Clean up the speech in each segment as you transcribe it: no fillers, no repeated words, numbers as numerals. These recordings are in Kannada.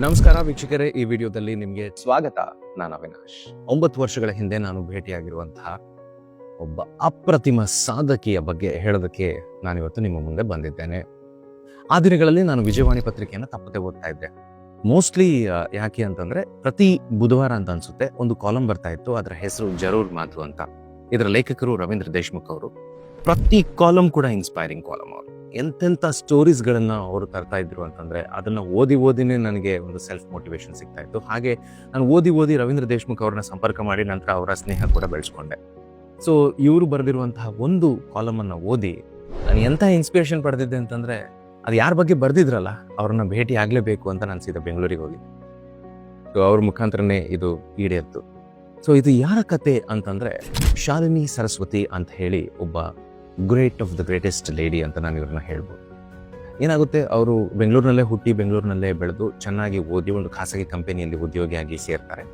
ನಮಸ್ಕಾರ ವೀಕ್ಷಕರೇ, ಈ ವಿಡಿಯೋದಲ್ಲಿ ನಿಮಗೆ ಸ್ವಾಗತ. ನಾನು ಅವಿನಾಶ್. 9 ವರ್ಷಗಳ ಹಿಂದೆ ನಾನು ಭೇಟಿಯಾಗಿರುವಂತಹ ಒಬ್ಬ ಅಪ್ರತಿಮ ಸಾಧಕಿಯ ಬಗ್ಗೆ ಹೇಳೋದಕ್ಕೆ ನಾನಿವತ್ತು ನಿಮ್ಮ ಮುಂದೆ ಬಂದಿದ್ದೇನೆ. ಆ ದಿನಗಳಲ್ಲಿ ನಾನು ವಿಜಯವಾಣಿ ಪತ್ರಿಕೆಯನ್ನು ತಪ್ಪದೆ ಓದ್ತಾ ಇದ್ದೆ. ಮೋಸ್ಟ್ಲಿ ಯಾಕೆ ಅಂತಂದ್ರೆ ಪ್ರತಿ ಬುಧವಾರ ಅಂತ ಅನ್ಸುತ್ತೆ ಒಂದು ಕಾಲಮ್ ಬರ್ತಾ ಇತ್ತು. ಅದರ ಹೆಸರು ಜರೂರ್ ಮಾತು ಅಂತ. ಇದರ ಲೇಖಕರು ರವೀಂದ್ರ ದೇಶಮುಖ್ ಅವರು. ಪ್ರತಿ ಕಾಲಮ್ ಕೂಡ ಇನ್ಸ್ಪೈರಿಂಗ್ ಕಾಲಮ್. ಅವರು ಎಂತೆಂಥ ಸ್ಟೋರೀಸ್ಗಳನ್ನ ಅವರು ತರ್ತಾ ಇದ್ರು ಅಂತಂದ್ರೆ ಅದನ್ನ ಓದಿನೇ ನನಗೆ ಒಂದು ಸೆಲ್ಫ್ ಮೋಟಿವೇಶನ್ ಸಿಗ್ತಾ ಇತ್ತು. ಹಾಗೆ ನಾನು ಓದಿ ರವೀಂದ್ರ ದೇಶಮುಖ್ ಅವ್ರನ್ನ ಸಂಪರ್ಕ ಮಾಡಿ ನಂತರ ಅವರ ಸ್ನೇಹ ಕೂಡ ಬೆಳೆಸ್ಕೊಂಡೆ. ಸೊ ಇವರು ಬರೆದಿರುವಂತಹ ಒಂದು ಕಾಲಮ್ ಅನ್ನ ಓದಿ ನಾನು ಎಂಥ ಇನ್ಸ್ಪಿರೇಷನ್ ಪಡೆದಿದ್ದೆ ಅಂತಂದ್ರೆ, ಅದು ಯಾರ ಬಗ್ಗೆ ಬರ್ದಿದ್ರಲ್ಲ ಅವ್ರನ್ನ ಭೇಟಿ ಆಗ್ಲೇಬೇಕು ಅಂತ ನಾನು ಸೀದಾ ಬೆಂಗಳೂರಿಗೆ ಹೋಗಿ. ಸೊ ಅವ್ರ ಮುಖಾಂತರನೇ ಇದು ಈಡೇರ್ತು. ಸೊ ಇದು ಯಾರ ಕತೆ ಅಂತಂದ್ರೆ, ಶಾಲಿನಿ ಸರಸ್ವತಿ ಅಂತ ಹೇಳಿ ಒಬ್ಬ great of the greatest lady ಅಂತ ನಾನು ಇವ್ರನ್ನ ಹೇಳ್ಬೋದು. ಏನಾಗುತ್ತೆ, ಅವರು ಬೆಂಗಳೂರಿನಲ್ಲೇ ಹುಟ್ಟಿ ಬೆಂಗಳೂರಿನಲ್ಲೇ ಬೆಳೆದು ಚೆನ್ನಾಗಿ ಓದಿ ಒಂದು ಖಾಸಗಿ ಕಂಪನಿಯಲ್ಲಿ ಉದ್ಯೋಗಿಯಾಗಿ ಸೇರ್ತಾರೆ.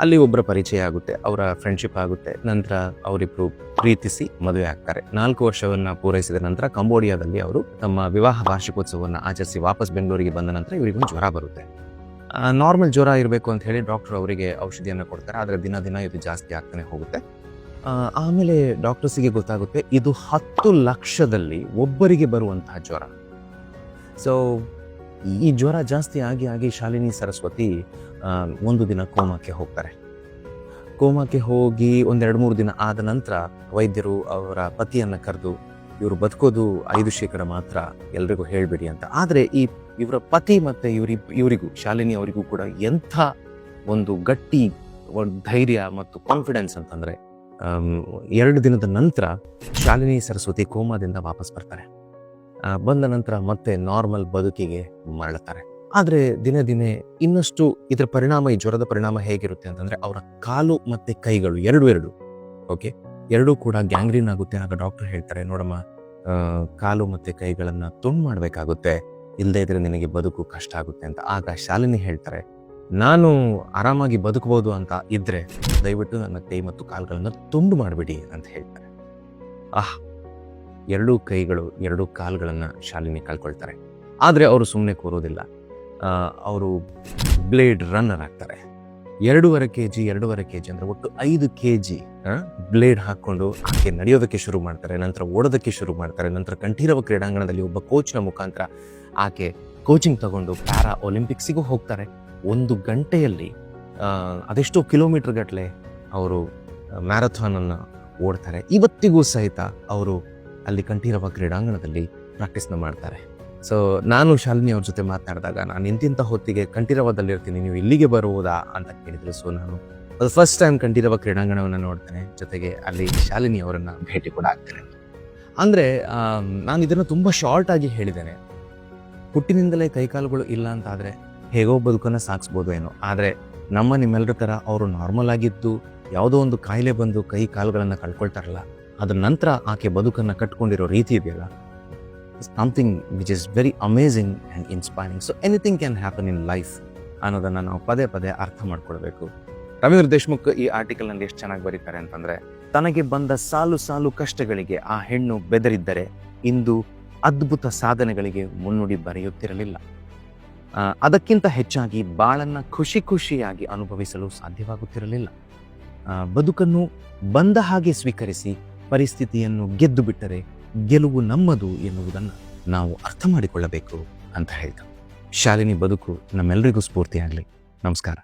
ಅಲ್ಲಿ ಒಬ್ಬರ ಪರಿಚಯ ಆಗುತ್ತೆ, ಅವರ ಫ್ರೆಂಡ್ಶಿಪ್ ಆಗುತ್ತೆ. ನಂತರ ಅವರಿಬ್ರು ಪ್ರೀತಿಸಿ ಮದುವೆ ಆಗ್ತಾರೆ. 4 ವರ್ಷವನ್ನ ಪೂರೈಸಿದ ನಂತರ ಕಂಬೋಡಿಯಾದಲ್ಲಿ ಅವರು ತಮ್ಮ ವಿವಾಹ ವಾರ್ಷಿಕೋತ್ಸವವನ್ನು ಆಚರಿಸಿ ವಾಪಸ್ ಬೆಂಗಳೂರಿಗೆ ಬಂದ ನಂತರ ಇವರಿಗೊಂದು ಜ್ವರ ಬರುತ್ತೆ. ನಾರ್ಮಲ್ ಜ್ವರ ಇರಬೇಕು ಅಂತ ಹೇಳಿ ಡಾಕ್ಟರ್ ಅವರಿಗೆ ಔಷಧಿಯನ್ನು ಕೊಡ್ತಾರೆ. ಆದರೆ ದಿನ ಇದು ಜಾಸ್ತಿ ಆಗ್ತಾನೆ ಹೋಗುತ್ತೆ. ಆಮೇಲೆ ಡಾಕ್ಟರ್ಸಿಗೆ ಗೊತ್ತಾಗುತ್ತೆ ಇದು 10 ಲಕ್ಷದಲ್ಲಿ ಒಬ್ಬರಿಗೆ ಬರುವಂತಹ ಜ್ವರ. ಸೊ ಈ ಜ್ವರ ಜಾಸ್ತಿ ಆಗಿ ಶಾಲಿನಿ ಸರಸ್ವತಿ ಒಂದು ದಿನ ಕೋಮಾಕ್ಕೆ ಹೋಗ್ತಾರೆ. ಕೋಮಾಕ್ಕೆ ಹೋಗಿ 1-2-3 ದಿನ ಆದ ನಂತರ ವೈದ್ಯರು ಅವರ ಪತಿಯನ್ನು ಕರೆದು, ಇವರು ಬದುಕೋದು 5% ಮಾತ್ರ, ಎಲ್ರಿಗೂ ಹೇಳ್ಬಿಡಿ ಅಂತ. ಆದರೆ ಇವರ ಪತಿ ಮತ್ತೆ ಇವರಿಗೂ ಶಾಲಿನಿ ಅವರಿಗೂ ಕೂಡ ಎಂಥ ಒಂದು ಗಟ್ಟಿ ಒಂದು ಧೈರ್ಯ ಮತ್ತು ಕಾನ್ಫಿಡೆನ್ಸ್ ಅಂತಂದ್ರೆ, 2 ದಿನದ ನಂತರ ಶಾಲಿನಿ ಸರಸ್ವತಿ ಕೋಮಾದಿಂದ ವಾಪಸ್ ಬರ್ತಾರೆ. ಬಂದ ನಂತರ ಮತ್ತೆ ನಾರ್ಮಲ್ ಬದುಕಿಗೆ ಮರಳುತ್ತಾರೆ. ಆದರೆ ದಿನೇ ಇನ್ನಷ್ಟು ಇದರ ಪರಿಣಾಮ, ಈ ಜ್ವರದ ಪರಿಣಾಮ ಹೇಗಿರುತ್ತೆ ಅಂತಂದ್ರೆ, ಅವರ ಕಾಲು ಮತ್ತೆ ಕೈಗಳು ಎರಡೂ ಕೂಡ ಗ್ಯಾಂಗ್ರೀನ್ ಆಗುತ್ತೆ. ಆಗ ಡಾಕ್ಟರ್ ಹೇಳ್ತಾರೆ, ನೋಡಮ್ಮ, ಕಾಲು ಮತ್ತೆ ಕೈಗಳನ್ನ ತುಂಡು ಮಾಡಬೇಕಾಗುತ್ತೆ, ಇಲ್ಲದೇ ಇದ್ರೆ ನಿನಗೆ ಬದುಕು ಕಷ್ಟ ಆಗುತ್ತೆ ಅಂತ. ಆಗ ಶಾಲಿನಿ ಹೇಳ್ತಾರೆ, ನಾನು ಆರಾಮಾಗಿ ಬದುಕಬಹುದು ಅಂತ ಇದ್ರೆ ದಯವಿಟ್ಟು ನನ್ನ ಕೈ ಮತ್ತು ಕಾಲುಗಳನ್ನ ತುಂಡು ಮಾಡಿಬಿಡಿ ಅಂತ ಹೇಳ್ತಾರೆ. 2 ಕೈಗಳು 2 ಕಾಲುಗಳನ್ನ ಶಾಲಿನಿ ಕಳ್ಕೊಳ್ತಾರೆ. ಆದ್ರೆ ಅವರು ಸುಮ್ಮನೆ ಕೂರೋದಿಲ್ಲ. ಅವರು ಬ್ಲೇಡ್ ರನ್ನರ್ ಆಗ್ತಾರೆ. 2.5 kg ಅಂದ್ರೆ ಒಟ್ಟು 5 kg ಬ್ಲೇಡ್ ಹಾಕೊಂಡು ಆಕೆ ನಡೆಯೋದಕ್ಕೆ ಶುರು ಮಾಡ್ತಾರೆ. ನಂತರ ಓಡೋದಕ್ಕೆ ಶುರು ಮಾಡ್ತಾರೆ. ನಂತರ ಕಂಠೀರವ ಕ್ರೀಡಾಂಗಣದಲ್ಲಿ ಒಬ್ಬ ಕೋಚ್ನ ಮುಖಾಂತರ ಆಕೆ ಕೋಚಿಂಗ್ ತಗೊಂಡು ಪ್ಯಾರಾ ಒಲಿಂಪಿಕ್ಸಿಗೂ ಹೋಗ್ತಾರೆ. 1 ಗಂಟೆಯಲ್ಲಿ ಅದೆಷ್ಟೋ ಕಿಲೋಮೀಟರ್ ಗಟ್ಟಲೆ ಅವರು ಮ್ಯಾರಥಾನ್ ಅನ್ನು ಓಡ್ತಾರೆ. ಇವತ್ತಿಗೂ ಸಹಿತ ಅವರು ಅಲ್ಲಿ ಕಂಠೀರವ ಕ್ರೀಡಾಂಗಣದಲ್ಲಿ ಪ್ರಾಕ್ಟೀಸ್ನ ಮಾಡ್ತಾರೆ. ಸೊ ನಾನು ಶಾಲಿನಿ ಅವ್ರ ಜೊತೆ ಮಾತನಾಡಿದಾಗ, ನಾನು ಇಂತಿಂಥ ಹೊತ್ತಿಗೆ ಕಂಠೀರವದಲ್ಲಿರ್ತೀನಿ, ನೀವು ಇಲ್ಲಿಗೆ ಬರುವುದಾ ಅಂತ ಕೇಳಿದ್ರು. ಸೊ ನಾನು ಅದು ಫಸ್ಟ್ ಟೈಮ್ ಕಂಠೀರವ ಕ್ರೀಡಾಂಗಣವನ್ನು ನೋಡ್ತೇನೆ, ಜೊತೆಗೆ ಅಲ್ಲಿ ಶಾಲಿನಿ ಅವರನ್ನ ಭೇಟಿ ಕೂಡ ಆಗ್ತೇನೆ. ಅಂದರೆ ನಾನು ಇದನ್ನು ತುಂಬ ಶಾರ್ಟ್ ಆಗಿ ಹೇಳಿದ್ದೇನೆ. ಹುಟ್ಟಿನಿಂದಲೇ ಕೈಕಾಲುಗಳು ಇಲ್ಲ ಅಂತಾದರೆ ಹೇಗೋ ಬದುಕನ್ನು ಸಾಗಿಸ್ಬೋದು ಏನೋ. ಆದರೆ ನಿಮ್ಮೆಲ್ಲರ ಥರ ಅವರು ನಾರ್ಮಲ್ ಆಗಿದ್ದು ಯಾವುದೋ ಒಂದು ಕಾಯಿಲೆ ಬಂದು ಕೈ ಕಾಲುಗಳನ್ನು ಕಳ್ಕೊಳ್ತಾರಲ್ಲ, ಅದ್ರ ನಂತರ ಆಕೆ ಬದುಕನ್ನು ಕಟ್ಕೊಂಡಿರೋ ರೀತಿ ಇದೆಯಲ್ಲ, something which is very amazing and inspiring. So anything can happen in life ಅನ್ನೋದನ್ನು ನಾವು ಪದೇ ಅರ್ಥ ಮಾಡ್ಕೊಳ್ಬೇಕು. ರವೀಂದ್ರ ದೇಶಮುಖ್ ಈ ಆರ್ಟಿಕಲ್ನಲ್ಲಿ ಎಷ್ಟು ಚೆನ್ನಾಗಿ ಬರೀತಾರೆ ಅಂತಂದರೆ, ತನಗೆ ಬಂದ ಸಾಲು ಕಷ್ಟಗಳಿಗೆ ಆ ಹೆಣ್ಣು ಬೆದರಿದ್ದರೆ ಇಂದು ಅದ್ಭುತ ಸಾಧನೆಗಳಿಗೆ ಮುನ್ನುಡಿ ಬರೆಯುತ್ತಿರಲಿಲ್ಲ. ಅದಕ್ಕಿಂತ ಹೆಚ್ಚಾಗಿ ಬಾಳನ್ನ ಖುಷಿಯಾಗಿ ಅನುಭವಿಸಲು ಸಾಧ್ಯವಾಗುತ್ತಿರಲಿಲ್ಲ. ಬದುಕನ್ನು ಬಂದ ಹಾಗೆ ಸ್ವೀಕರಿಸಿ ಪರಿಸ್ಥಿತಿಯನ್ನು ಗೆದ್ದು ಬಿಟ್ಟರೆ ಗೆಲುವು ನಮ್ಮದು ಎನ್ನುವುದನ್ನು ನಾವು ಅರ್ಥ ಮಾಡಿಕೊಳ್ಳಬೇಕು ಅಂತ ಹೇಳ್ತಾ, ಶಾಲಿನಿ ಬದುಕು ನಮ್ಮೆಲ್ಲರಿಗೂ ಸ್ಫೂರ್ತಿಯಾಗಲಿ. ನಮಸ್ಕಾರ.